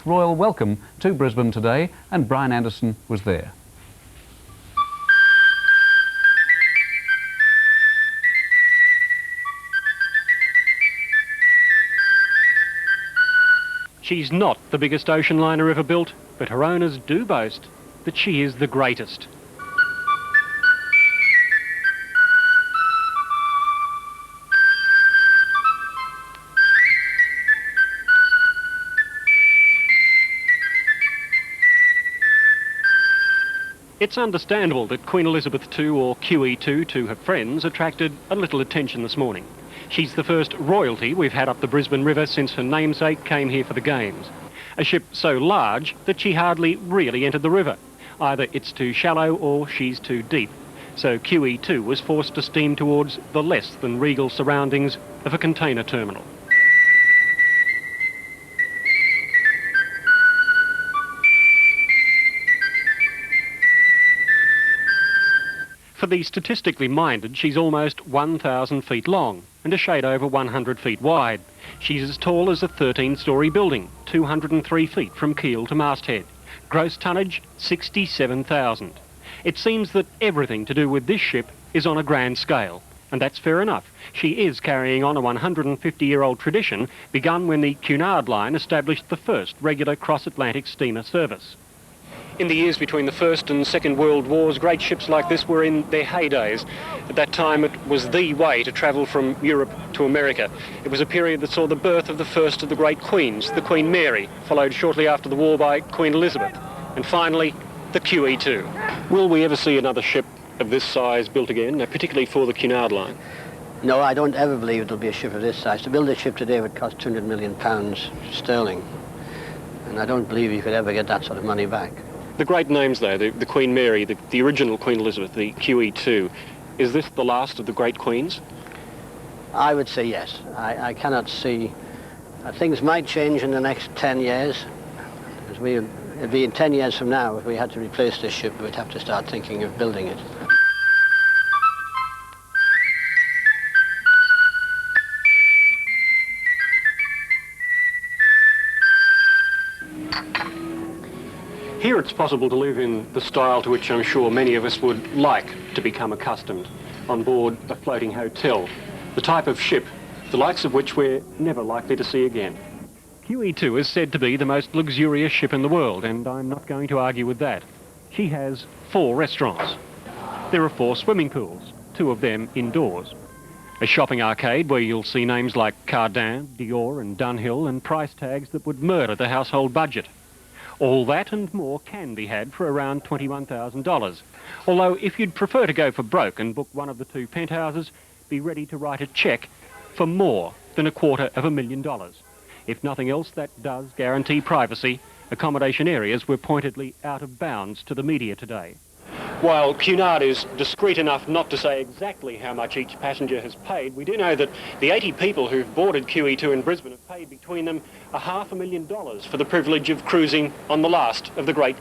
Royal welcome to Brisbane today, and Brian Anderson was there. She's not the biggest ocean liner ever built, but her owners do boast that she is the greatest. It's understandable that Queen Elizabeth II, or QE2 to her friends, attracted a little attention this morning. She's the first royalty we've had up the Brisbane River since her namesake came here for the Games. A ship so large that she hardly really entered the river. Either it's too shallow or she's too deep. So QE2 was forced to steam towards the less than regal surroundings of a container terminal. For the statistically minded, she's almost 1,000 feet long and a shade over 100 feet wide. She's as tall as a 13-storey building, 203 feet from keel to masthead. Gross tonnage, 67,000. It seems that everything to do with this ship is on a grand scale, and that's fair enough. She is carrying on a 150-year-old tradition begun when the Cunard Line established the first regular cross-Atlantic steamer service. In the years between the First and Second World Wars, great ships like this were in their heydays. At that time, it was the way to travel from Europe to America. It was a period that saw the birth of the first of the great queens, the Queen Mary, followed shortly after the war by Queen Elizabeth, and finally, the QE2. Will we ever see another ship of this size built again, particularly for the Cunard Line? No, I don't ever believe it'll be a ship of this size. To build a ship today would cost £200 million sterling, and I don't believe you could ever get that sort of money back. The great names, though, the Queen Mary, the original Queen Elizabeth, the QE2, is this the last of the great queens? I would say yes. I cannot see... things might change in the next 10 years. It'd be in 10 years from now, if we had to replace this ship, we'd have to start thinking of building it. Here it's possible to live in the style to which I'm sure many of us would like to become accustomed, on board a floating hotel, the type of ship, the likes of which we're never likely to see again. QE2 is said to be the most luxurious ship in the world, and I'm not going to argue with that. She has 4 restaurants. There are 4 swimming pools, 2 of them indoors. A shopping arcade where you'll see names like Cardin, Dior and Dunhill, and price tags that would murder the household budget. All that and more can be had for around $21,000. Although if you'd prefer to go for broke and book one of the 2 penthouses, be ready to write a cheque for more than $250,000. If nothing else, that does guarantee privacy. Accommodation areas were pointedly out of bounds to the media today. While Cunard is discreet enough not to say exactly how much each passenger has paid, we do know that the 80 people who've boarded QE2 in Brisbane have paid between them $500,000 for the privilege of cruising on the last of the great